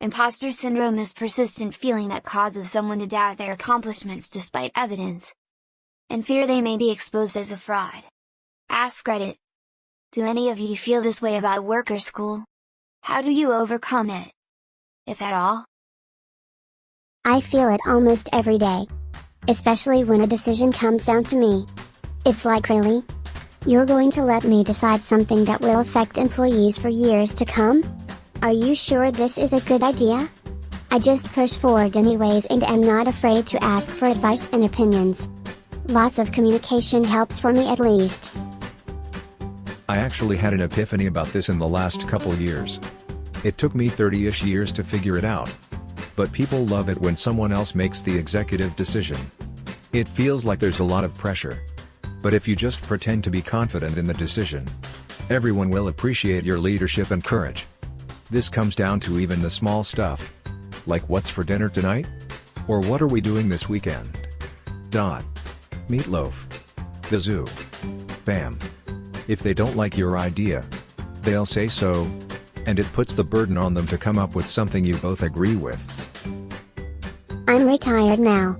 Imposter syndrome is persistent feeling that causes someone to doubt their accomplishments despite evidence, and fear they may be exposed as a fraud. AskReddit. Do any of you feel this way about work or school? How do you overcome it? If at all? I feel it almost every day. Especially when a decision comes down to me. It's like, really? You're going to let me decide something that will affect employees for years to come? Are you sure this is a good idea? I just push forward anyways and am not afraid to ask for advice and opinions. Lots of communication helps for me at least. I actually had an epiphany about this in the last couple years. It took me 30-ish years to figure it out. But people love it when someone else makes the executive decision. It feels like there's a lot of pressure. But if you just pretend to be confident in the decision, everyone will appreciate your leadership and courage. This comes down to even the small stuff. Like what's for dinner tonight? Or what are we doing this weekend? Meatloaf. The zoo. Bam. If they don't like your idea, they'll say so, and it puts the burden on them to come up with something you both agree with. I'm retired now.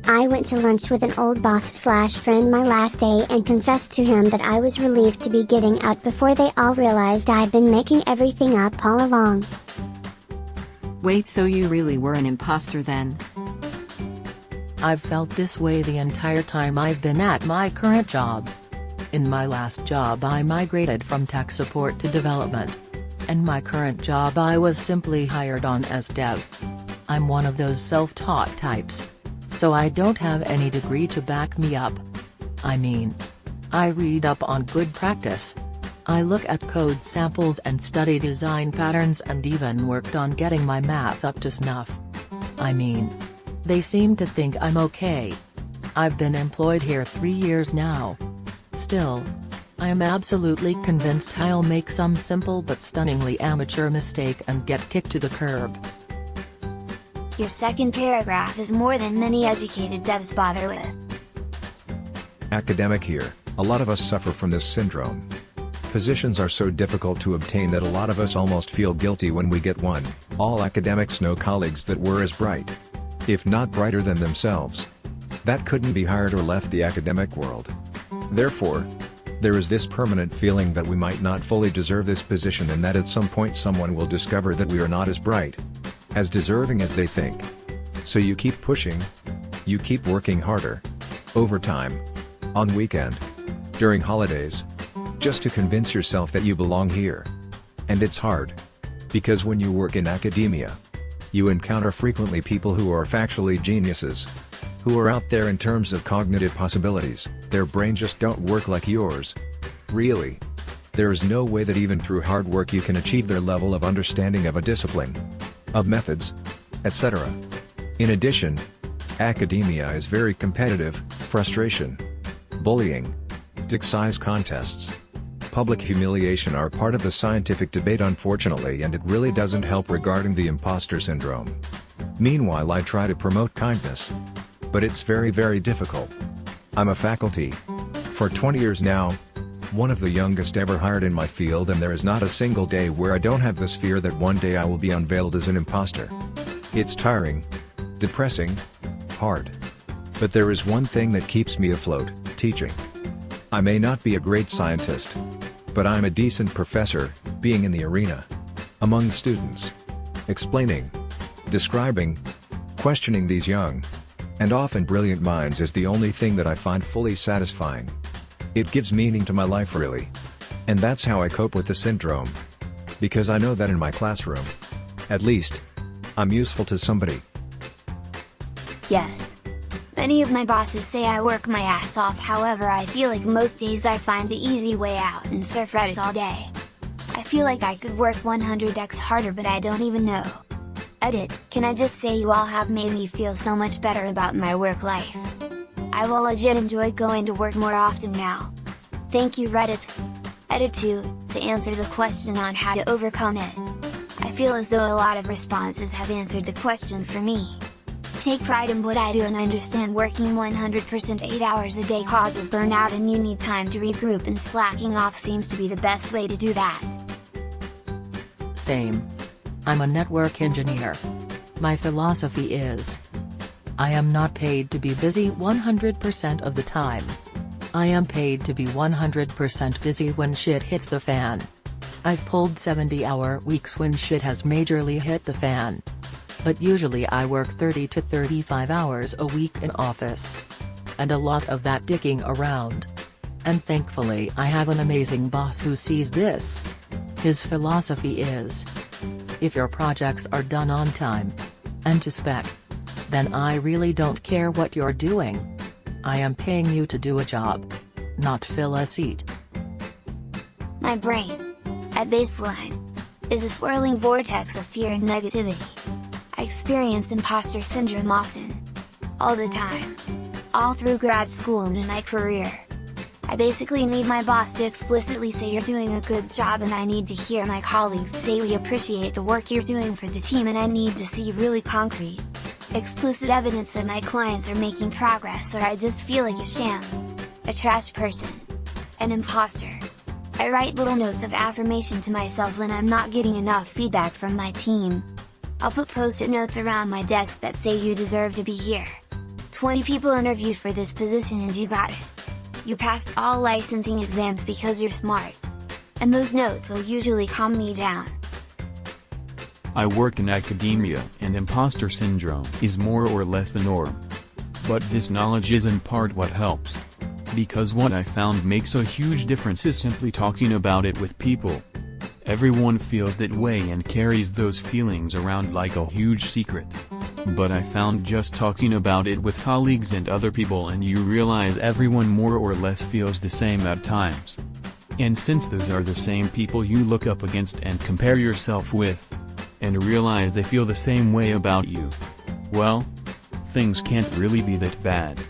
I went to lunch with an old boss/friend my last day and confessed to him that I was relieved to be getting out before they all realized I'd been making everything up all along. Wait, so you really were an imposter then? I've felt this way the entire time I've been at my current job. In my last job I migrated from tech support to development. And my current job I was simply hired on as dev. I'm one of those self-taught types. So I don't have any degree to back me up. I mean, I read up on good practice. I look at code samples and study design patterns and even worked on getting my math up to snuff. I mean, they seem to think I'm okay. I've been employed here 3 years now. Still, I am absolutely convinced I'll make some simple but stunningly amateur mistake and get kicked to the curb. Your second paragraph is more than many educated devs bother with. Academic here, a lot of us suffer from this syndrome. Positions are so difficult to obtain that a lot of us almost feel guilty when we get one. All academics know colleagues that were as bright, if not brighter than themselves, that couldn't be hired or left the academic world. Therefore, there is this permanent feeling that we might not fully deserve this position and that at some point someone will discover that we are not as bright, as deserving as they think. So you keep pushing, you keep working harder, overtime, on weekend, during holidays, just to convince yourself that you belong here. And it's hard. Because when you work in academia, you encounter frequently people who are factually geniuses, who are out there in terms of cognitive possibilities. Their brains just don't work like yours. Really. There is no way that even through hard work you can achieve their level of understanding of a discipline, of methods, etc. In addition, academia is very competitive. Frustration, bullying, dick size contests, public humiliation are part of the scientific debate unfortunately, and it really doesn't help regarding the imposter syndrome. Meanwhile, I try to promote kindness, but it's very difficult. I'm a faculty for 20 years now, one of the youngest ever hired in my field, and there is not a single day where I don't have this fear that one day I will be unveiled as an imposter. It's tiring, depressing, hard. But there is one thing that keeps me afloat: teaching. I may not be a great scientist, but I'm a decent professor, being in the arena, among students, explaining, describing, questioning these young, and often brilliant minds is the only thing that I find fully satisfying. It gives meaning to my life really. And that's how I cope with the syndrome. Because I know that in my classroom, at least, I'm useful to somebody. Yes. Many of my bosses say I work my ass off, however I feel like most days I find the easy way out and surf Reddit all day. I feel like I could work 100x harder but I don't even know. Edit, can I just say you all have made me feel so much better about my work life. I will legit enjoy going to work more often now. Thank you Reddit. Edit 2, to answer the question on how to overcome it. I feel as though a lot of responses have answered the question for me. Take pride in what I do and understand working 100% 8 hours a day causes burnout and you need time to regroup, and slacking off seems to be the best way to do that. Same. I'm a network engineer. My philosophy is, I am not paid to be busy 100% of the time. I am paid to be 100% busy when shit hits the fan. I've pulled 70-hour weeks when shit has majorly hit the fan. But usually I work 30 to 35 hours a week in office. And a lot of that dicking around. And thankfully I have an amazing boss who sees this. His philosophy is, if your projects are done on time and to spec, then I really don't care what you're doing. I am paying you to do a job, not fill a seat. My brain, at baseline, is a swirling vortex of fear and negativity. I experienced imposter syndrome often. All the time. All through grad school and in my career. I basically need my boss to explicitly say you're doing a good job, and I need to hear my colleagues say we appreciate the work you're doing for the team, and I need to see really concrete, explicit evidence that my clients are making progress, or I just feel like a sham. A trash person. An imposter. I write little notes of affirmation to myself when I'm not getting enough feedback from my team. I'll put post-it notes around my desk that say you deserve to be here. 20 people interviewed for this position and you got it. You passed all licensing exams because you're smart. And those notes will usually calm me down. I work in academia, and imposter syndrome is more or less the norm. But this knowledge is in part what helps. Because what I found makes a huge difference is simply talking about it with people. Everyone feels that way and carries those feelings around like a huge secret. But I found just talking about it with colleagues and other people, and you realize everyone more or less feels the same at times. And since those are the same people you look up against and compare yourself with, and realize they feel the same way about you, well, things can't really be that bad.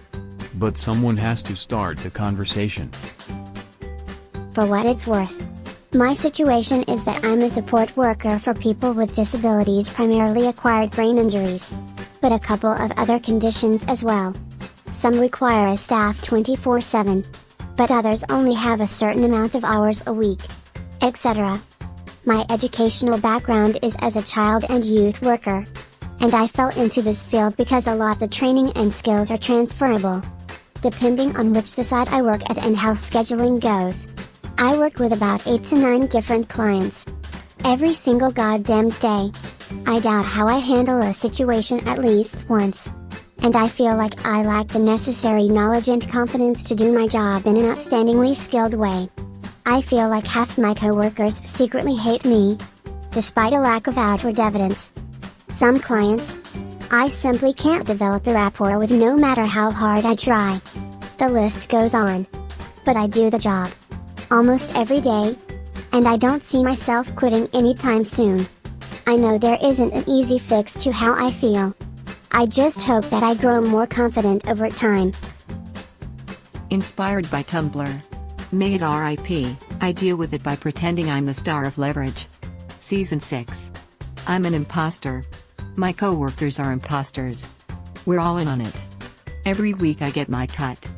But someone has to start the conversation. For what it's worth, my situation is that I'm a support worker for people with disabilities, primarily acquired brain injuries. But a couple of other conditions as well. Some require a staff 24/7. But others only have a certain amount of hours a week. Etc. My educational background is as a child and youth worker. And I fell into this field because a lot of the training and skills are transferable. Depending on which side I work at and how scheduling goes. I work with about 8 to 9 different clients. Every single goddamned day. I doubt how I handle a situation at least once. And I feel like I lack the necessary knowledge and confidence to do my job in an outstandingly skilled way. I feel like half my coworkers secretly hate me, despite a lack of outward evidence. Some clients, I simply can't develop a rapport with no matter how hard I try. The list goes on. But I do the job. Almost every day. And I don't see myself quitting anytime soon. I know there isn't an easy fix to how I feel. I just hope that I grow more confident over time. Inspired by Tumblr. May it RIP, I deal with it by pretending I'm the star of Leverage. Season 6. I'm an imposter. My coworkers are imposters. We're all in on it. Every week I get my cut.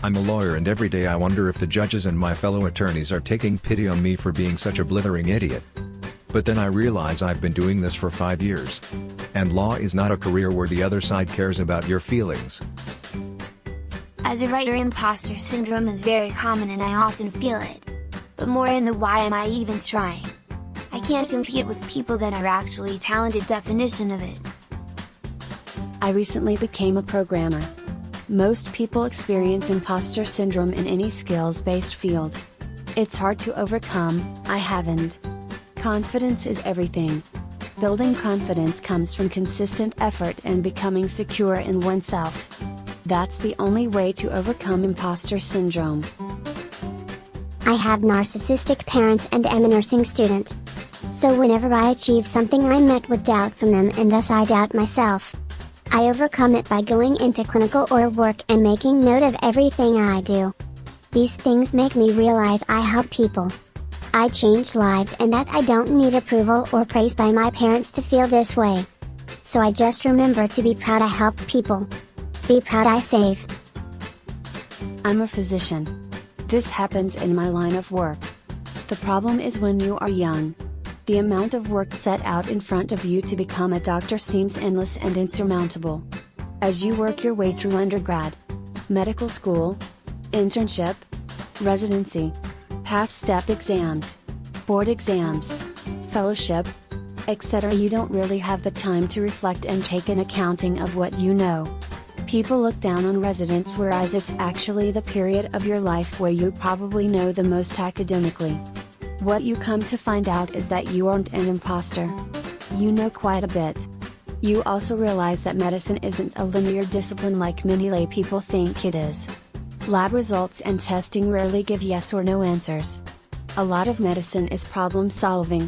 I'm a lawyer, and every day I wonder if the judges and my fellow attorneys are taking pity on me for being such a blithering idiot. But then I realize I've been doing this for 5 years. And law is not a career where the other side cares about your feelings. As a writer, imposter syndrome is very common and I often feel it. But more in the why am I even trying? I can't compete with people that are actually talented definition of it. I recently became a programmer. Most people experience imposter syndrome in any skills-based field. It's hard to overcome, I haven't. Confidence is everything. Building confidence comes from consistent effort and becoming secure in oneself. That's the only way to overcome imposter syndrome. I have narcissistic parents and am a nursing student. So whenever I achieve something, I'm met with doubt from them, and thus I doubt myself. I overcome it by going into clinical or work and making note of everything I do. These things make me realize I help people. I change lives, and that I don't need approval or praise by my parents to feel this way. So I just remember to be proud I help people. Be proud I save. I'm a physician. This happens in my line of work. The problem is when you are young. The amount of work set out in front of you to become a doctor seems endless and insurmountable. As you work your way through undergrad, medical school, internship, residency, past step exams, board exams, fellowship, etc., you don't really have the time to reflect and take an accounting of what you know. People look down on residence, whereas it's actually the period of your life where you probably know the most academically. What you come to find out is that you aren't an imposter. You know quite a bit. You also realize that medicine isn't a linear discipline like many lay people think it is. Lab results and testing rarely give yes or no answers. A lot of medicine is problem solving,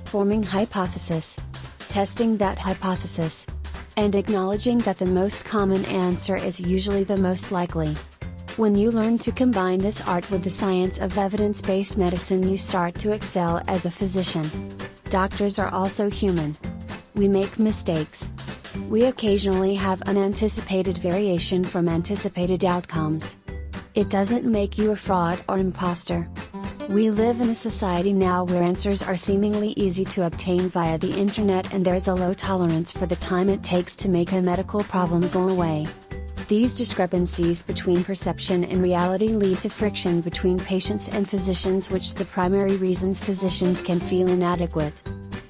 forming hypothesis, testing that hypothesis, and acknowledging that the most common answer is usually the most likely. When you learn to combine this art with the science of evidence-based medicine, you start to excel as a physician. Doctors are also human. We make mistakes. We occasionally have unanticipated variation from anticipated outcomes. It doesn't make you a fraud or imposter. We live in a society now where answers are seemingly easy to obtain via the internet, and there's a low tolerance for the time it takes to make a medical problem go away. These discrepancies between perception and reality lead to friction between patients and physicians, which the primary reasons physicians can feel inadequate.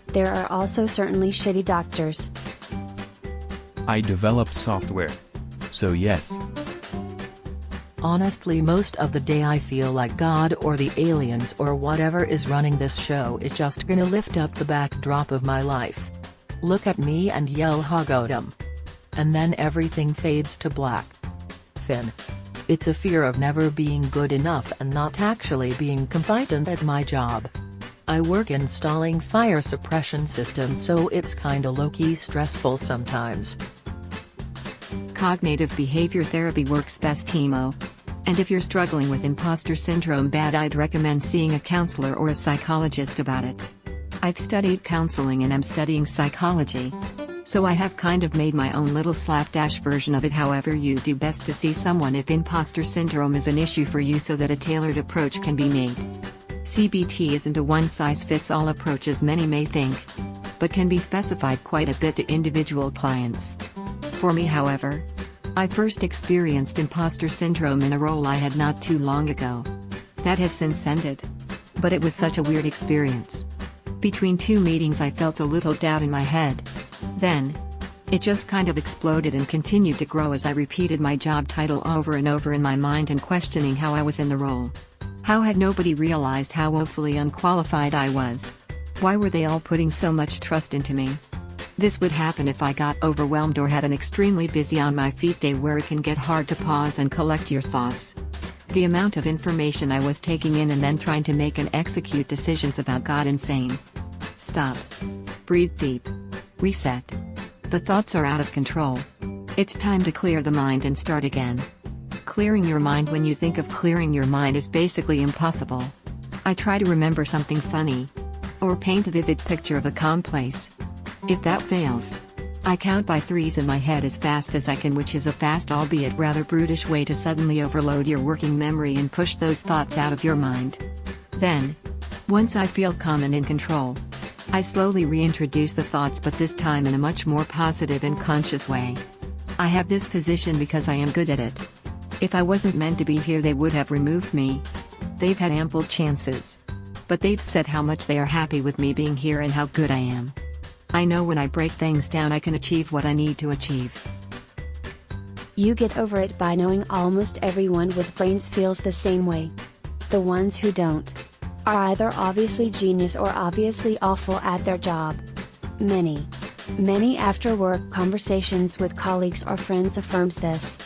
There are also certainly shitty doctors. I develop software. So yes. Honestly, most of the day I feel like God or the aliens or whatever is running this show is just gonna lift up the backdrop of my life. Look at me and yell Hagodam. And then everything fades to black. Finn. It's a fear of never being good enough and not actually being competent at my job. I work installing fire suppression systems, so it's kinda low-key stressful sometimes. Cognitive behavior therapy works best, Timo. And if you're struggling with imposter syndrome bad, I'd recommend seeing a counselor or a psychologist about it. I've studied counseling and I'm studying psychology. So I have kind of made my own little slapdash version of it. However, you do best to see someone if imposter syndrome is an issue for you, so that a tailored approach can be made. CBT isn't a one-size-fits-all approach as many may think, but can be specified quite a bit to individual clients. For me, however, I first experienced imposter syndrome in a role I had not too long ago. That has since ended. But it was such a weird experience. Between two meetings I felt a little doubt in my head. Then, it just kind of exploded and continued to grow as I repeated my job title over and over in my mind and questioning how I was in the role. How had nobody realized how woefully unqualified I was? Why were they all putting so much trust into me? This would happen if I got overwhelmed or had an extremely busy on my feet day, where it can get hard to pause and collect your thoughts. The amount of information I was taking in and then trying to make and execute decisions about got insane. Stop. Breathe deep. Reset. The thoughts are out of control. It's time to clear the mind and start again. Clearing your mind when you think of clearing your mind is basically impossible. I try to remember something funny. Or paint a vivid picture of a calm place. If that fails, I count by threes in my head as fast as I can, which is a fast, albeit rather brutish, way to suddenly overload your working memory and push those thoughts out of your mind. Then, once I feel calm and in control, I slowly reintroduce the thoughts, but this time in a much more positive and conscious way. I have this position because I am good at it. If I wasn't meant to be here, they would have removed me. They've had ample chances. But they've said how much they are happy with me being here and how good I am. I know when I break things down, I can achieve what I need to achieve. You get over it by knowing almost everyone with brains feels the same way. The ones who don't are either obviously genius or obviously awful at their job. Many after work conversations with colleagues or friends affirms this.